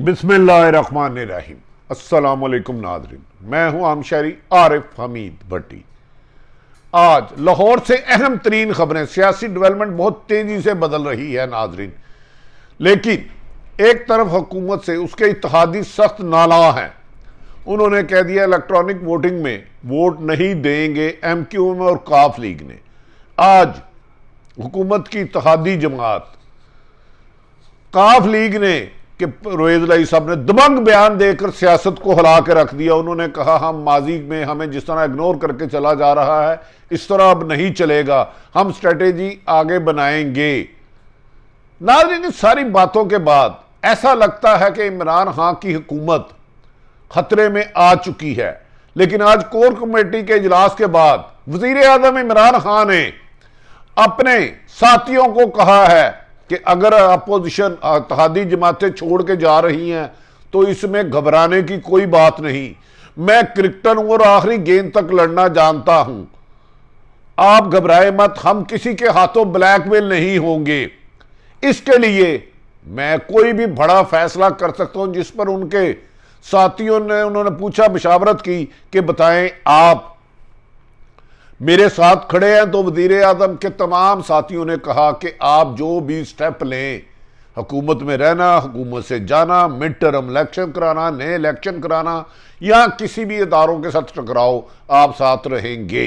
बिस्मिल्लाहिर्रहमानिर्रहीम। अस्सलाम वालेकुम नाज़रीन, मैं हूं आमशहरी आरिफ हमीद भट्टी। आज लाहौर से अहम तरीन खबरें, सियासी डेवलपमेंट बहुत तेजी से बदल रही है नाज़रीन, लेकिन एक तरफ हुकूमत से उसके इत्तेहादी सख्त नाला हैं। उन्होंने कह दिया इलेक्ट्रॉनिक वोटिंग में वोट नहीं देंगे MQM और काफ लीग ने। आज हुकूमत की इत्तेहादी जमात काफ लीग ने कि रोएज लाई साहब ने दबंग बयान देकर सियासत को हिला के रख दिया। उन्होंने कहा हम माजी में हमें जिस तरह इग्नोर करके चला जा रहा है इस तरह अब नहीं चलेगा, हम स्ट्रेटेजी आगे बनाएंगे। नाज़रीन, इन सारी बातों के बाद ऐसा लगता है कि इमरान खान की हुकूमत खतरे में आ चुकी है। लेकिन आज कोर कमेटी के इजलास के बाद वजीर आजम इमरान खान ने अपने साथियों को कहा है कि अगर अपोजिशन इत्तेहादी जमातें छोड़ के जा रही हैं तो इसमें घबराने की कोई बात नहीं। मैं क्रिकेटर हूं और आखिरी गेंद तक लड़ना जानता हूं, आप घबराए मत, हम किसी के हाथों ब्लैकमेल नहीं होंगे। इसके लिए मैं कोई भी बड़ा फैसला कर सकता हूं। जिस पर उनके साथियों ने उन्होंने पूछा, मशावरत की कि बताएं आप मेरे साथ खड़े हैं, तो वजीर आजम के तमाम साथियों ने कहा कि आप जो भी स्टेप लें, हुकूमत में रहना, हुकूमत से जाना, मिड टर्म इलेक्शन कराना, नए इलेक्शन कराना या किसी भी इदारों के साथ टकराओ, आप साथ रहेंगे।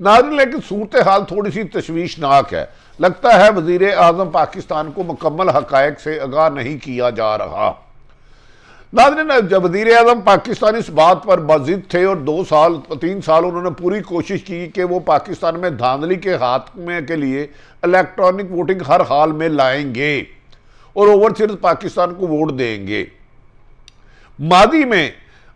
नाज़रीन, लेकिन सूरत हाल थोड़ी सी तशवीशनाक है। लगता है वजीर आजम पाकिस्तान को मुकम्मल हकायक से आगाह नहीं किया जा रहा। नाज़रीन, जब वज़ीर आज़म पाकिस्तान इस बात पर बाजिद थे और 3 साल उन्होंने पूरी कोशिश की कि वो पाकिस्तान में धांधली के हाथ में के लिए इलेक्ट्रॉनिक वोटिंग हर हाल में लाएंगे और ओवरसीज पाकिस्तान को वोट देंगे। मादी में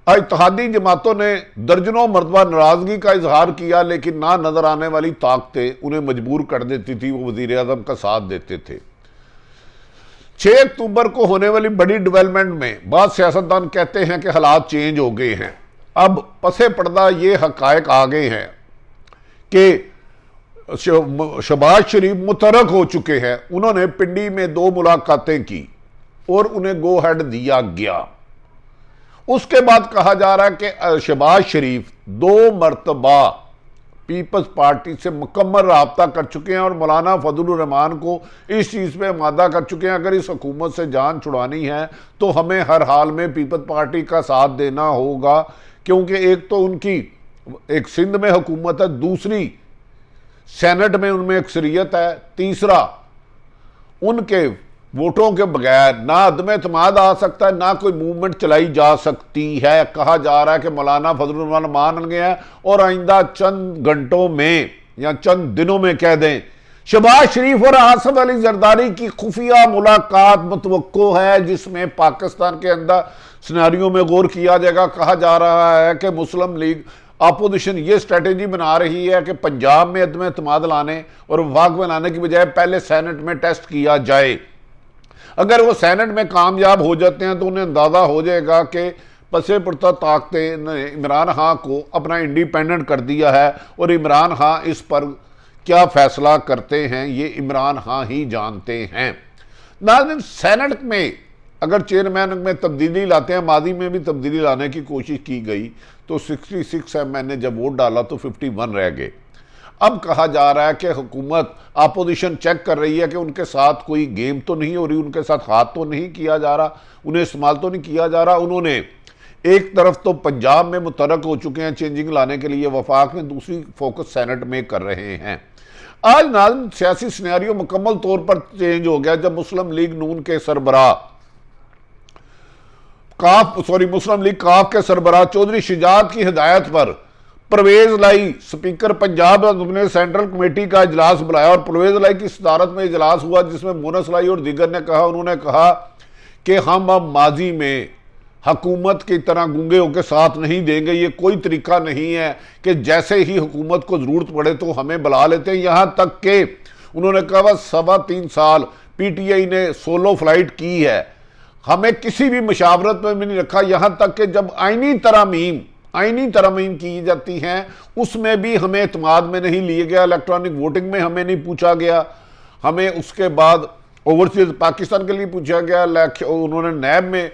इत्तेहादी जमातों ने दर्जनों मरतबा नाराजगी का इजहार किया, लेकिन ना नजर आने वाली ताकतें उन्हें मजबूर कर देती थी, वो वज़ीर आज़म का साथ देते थे। 6 अक्टूबर को होने वाली बड़ी डेवलपमेंट में बाद सियासतदान कहते हैं कि हालात चेंज हो गए हैं। अब पसे पर्दा ये हकायक आ गए हैं कि शहबाज शरीफ मुतरक हो चुके हैं। उन्होंने पिंडी में 2 मुलाकातें की और उन्हें गो हेड दिया गया। उसके बाद कहा जा रहा है कि शहबाज शरीफ 2 मरतबा पीपल्स पार्टी से मुकम्मल राब्ता कर चुके हैं और मौलाना फजलुर रहमान को इस चीज़ पे आमादा कर चुके हैं, अगर इस हुकूमत से जान छुड़ानी है तो हमें हर हाल में पीपल्स पार्टी का साथ देना होगा, क्योंकि एक तो उनकी एक सिंध में हुकूमत है, दूसरी सेनेट में उनमें अक्सरियत है, तीसरा उनके वोटों के बगैर ना अदम एतमाद आ सकता है, ना कोई मूवमेंट चलाई जा सकती है। कहा जा रहा है कि मौलाना फजलुर रहमान मान गए हैं और आइंदा चंद घंटों में या चंद दिनों में कह दें शहबाज शरीफ और आसिफ अली जरदारी की खुफिया मुलाकात मुतवक्को है, जिसमें पाकिस्तान के अंदर सिनेरियो में गौर किया जाएगा। कहा जा रहा है कि मुस्लिम लीग अपोजिशन ये स्ट्रेटेजी बना रही है कि पंजाब में अदम एतमाद लाने और वफाक में लाने की बजाय पहले सेनेट में टेस्ट किया जाए। अगर वो सेनेट में कामयाब हो जाते हैं तो उन्हें अंदाज़ा हो जाएगा कि पसे पुरता ताकतें ने इमरान खान को अपना इंडिपेंडेंट कर दिया है और इमरान खान इस पर क्या फैसला करते हैं ये इमरान खान ही जानते हैं। नाज़रीन, सेनेट में अगर चेयरमैन में तब्दीली लाते हैं, माजी में भी तब्दीली लाने की कोशिश की गई तो 66 MN ने जब वोट डाला तो 51 रह गए। अब कहा जा रहा है कि हुकूमत अपोजिशन चेक कर रही है कि उनके साथ कोई गेम तो नहीं हो रही, उनके साथ हाथ तो नहीं किया जा रहा, उन्हें इस्तेमाल तो नहीं किया जा रहा। उन्होंने एक तरफ तो पंजाब में मुतरक हो चुके हैं चेंजिंग लाने के लिए, वफाक में दूसरी फोकस सेनेट में कर रहे हैं। आज नाज़रीन, सियासी सिनेरियो मुकम्मल तौर पर चेंज हो गया जब मुस्लिम लीग नून के सरबराह मुस्लिम लीग काफ के सरबराह चौधरी शुजात की हिदायत पर परवेज लाई स्पीकर पंजाब ने सेंट्रल कमेटी का इजलास बुलाया और परवेज लाई की सदारत में इजलास हुआ, जिसमें मोनस लाई और दीगर ने कहा, उन्होंने कहा कि हम अब माजी में हुकूमत की तरह गूंगे होकर साथ नहीं देंगे। ये कोई तरीका नहीं है कि जैसे ही हुकूमत को जरूरत पड़े तो हमें बुला लेते हैं। यहाँ तक कि उन्होंने कहा बस 3.25 साल PTI ने सोलो फ्लाइट की है, हमें किसी भी मशावरत में भी नहीं रखा। यहाँ तक कि जब आईनी तरमीम की जाती हैं उसमें भी हमें एतमाद में नहीं लिया गया, इलेक्ट्रॉनिक वोटिंग में हमें नहीं पूछा गया, हमें उसके बाद ओवरसीज पाकिस्तान के लिए पूछा गया। उन्होंने नैब में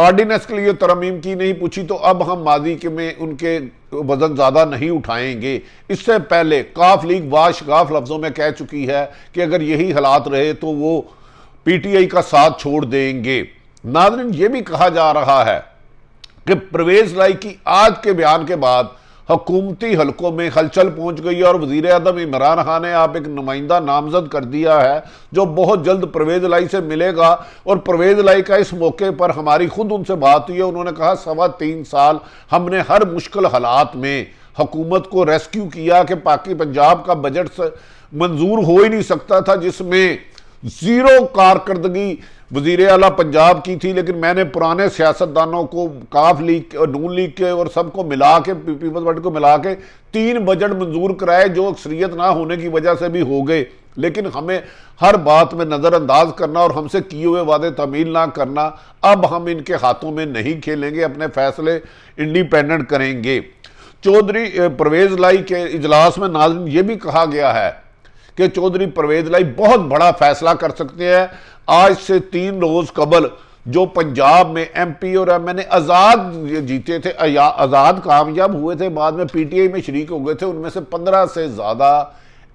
ऑर्डिनेंस के लिए तरमीम की नहीं पूछी तो अब हम माजी के में उनके वजन ज़्यादा नहीं उठाएंगे। इससे पहले काफ लीग वाशगाफ लफ्ज़ों में कह चुकी है कि अगर यही हालात रहे तो वो पीटीआई का साथ छोड़ देंगे। नाज़रीन, ये भी कहा जा रहा है कि परवेज लाई की आज के बयान के बाद हुकूमती हलकों में हलचल पहुंच गई है और वजीर आज़म इमरान खान ने आप एक नुमाइंदा नामजद कर दिया है जो बहुत जल्द परवेज लाई से मिलेगा। और परवेज लाई का इस मौके पर हमारी खुद उनसे बात हुई है। उन्होंने कहा 3.25 साल हमने हर मुश्किल हालात में हुकूमत को रेस्क्यू किया कि पाकि पंजाब का बजट मंजूर हो ही नहीं सकता था जिसमें जीरो कारकर्दगी वजीर आला पंजाब की थी। लेकिन मैंने पुराने सियासतदानों को, काफ लीग और नून लीग के और सबको मिला के, पीपल्स पार्टी को मिला के 3 बजट मंजूर कराए जो अक्सरियत ना होने की वजह से भी हो गए। लेकिन हमें हर बात में नज़रअंदाज करना और हमसे किए हुए वादे तामील ना करना। अब हम इनके हाथों में नहीं खेलेंगे, अपने फैसले इंडिपेंडेंट करेंगे। चौधरी परवेज लाई के इजलास में नाज़रीन ये भी कहा गया है कि चौधरी परवेज लाई बहुत बड़ा फैसला कर सकते हैं। आज से 3 रोज कबल जो पंजाब में एमपी और एमएनए आजाद जीते थे, आजाद कामयाब हुए थे, बाद में पीटीआई में शरीक हो गए थे, उनमें से 15 से ज्यादा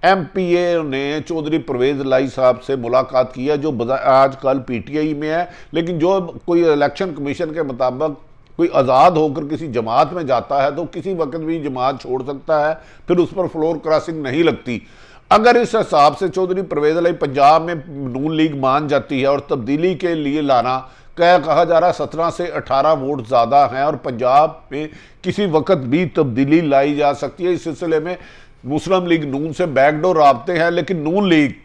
एमपीए ने चौधरी परवेज लाई साहब से मुलाकात की है जो आजकल पीटीआई में है। लेकिन जो कोई इलेक्शन कमीशन के मुताबिक कोई आज़ाद होकर किसी जमात में जाता है तो किसी वक्त भी जमात छोड़ सकता है, फिर उस पर फ्लोर क्रॉसिंग नहीं लगती। अगर इस हिसाब से चौधरी परवेज लाई पंजाब में नून लीग मान जाती है और तब्दीली के लिए लाना, कहा जा रहा है 17 से 18 वोट ज़्यादा हैं और पंजाब में किसी वक्त भी तब्दीली लाई जा सकती है। इस सिलसिले में मुस्लिम लीग नून से बैकडोर राब्ते हैं। लेकिन नून लीग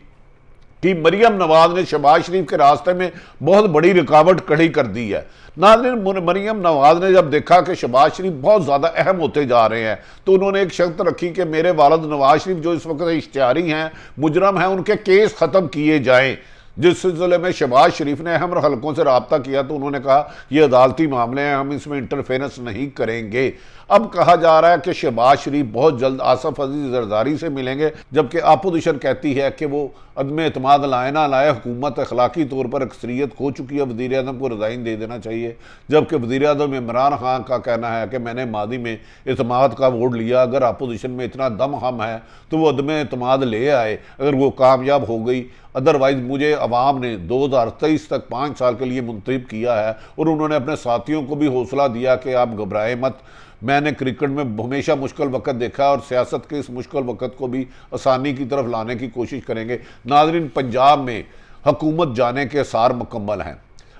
कि मरियम नवाज ने शहबाज शरीफ के रास्ते में बहुत बड़ी रुकावट खड़ी कर दी है। नाज़रीन, मरियम नवाज ने जब देखा कि शहबाज शरीफ बहुत ज़्यादा अहम होते जा रहे हैं तो उन्होंने एक शर्त रखी कि मेरे वालिद नवाज शरीफ जो इस वक्त इश्तिहारी हैं, मुजरम हैं, उनके केस ख़त्म किए जाएँ। जिस सिलसिले में शहबाज शरीफ ने अहम हलकों से रब्ता किया तो उन्होंने कहा ये अदालती मामले हैं, हम इसमें इंटरफेरेंस नहीं करेंगे। अब कहा जा रहा है कि शहबाज शरीफ बहुत जल्द आसफ अजीज जरदारी से मिलेंगे, जबकि अपोजिशन कहती है कि वो अदम एतमाद लाए ना लाए, हुकूमत अखलाकी तौर पर अक्सरियत खो चुकी है, वज़ीर आज़म को रिज़ाइन दे देना चाहिए। जबकि वज़ीर आज़म इमरान खान का कहना है कि मैंने मादी में एतमाद का वोट लिया, अगर अपोजिशन में इतना दम हम है तो वो अदम एतमाद ले आए अगर वो कामयाब हो गई। अदरवाइज़ मुझे अवाम ने 2023 तक 5 साल के लिए मुंतखब किया है। और उन्होंने अपने साथियों को भी हौसला दिया कि आप घबराए मत, मैंने क्रिकेट में हमेशा मुश्किल वक्त देखा और सियासत के इस मुश्किल वक्त को भी आसानी की तरफ लाने की कोशिश करेंगे। नाज़रीन, पंजाब में हुकूमत जाने के आसार मुकम्मल हैं।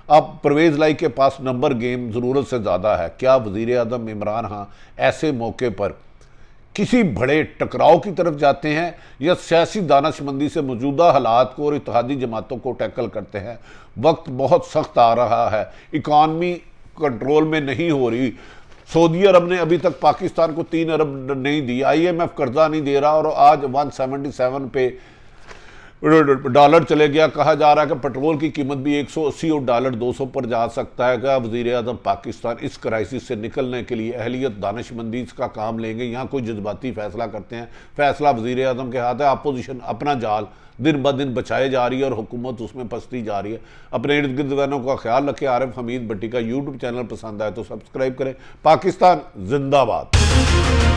अब परवेज लाई के पास नंबर गेम ज़रूरत से ज़्यादा है। क्या वज़ीर आज़म इमरान खान ऐसे मौके पर किसी बड़े टकराव की तरफ जाते हैं या सियासी दानिशमंदी से मौजूदा हालात को और इत्तेहादी जमातों को टैकल करते हैं? वक्त बहुत सख्त आ रहा है, इकॉनमी कंट्रोल में नहीं हो रही। सऊदी अरब ने अभी तक पाकिस्तान को 3 अरब नहीं दी, IMF कर्जा नहीं दे रहा और आज 177 पे डॉलर चले गया। कहा जा रहा है कि पेट्रोल की कीमत भी 180 और डॉलर 200 पर जा सकता है। क्या वज़ीर आज़म पाकिस्तान इस क्राइसिस से निकलने के लिए अहलियत दानिशमंदी का काम लेंगे? यहाँ कोई जज्बाती फैसला करते हैं, फैसला वज़ीर आज़म के हाथ है। अपोजिशन अपना जाल दिन ब दिन बचाए जा रही है और हुकूमत उसमें फंसती जा रही है। अपने इर्द गिर्द वालों का ख्याल रखें। आरिफ हमीद भट्टी का यूट्यूब चैनल पसंद आए तो सब्सक्राइब करें। पाकिस्तान जिंदाबाद।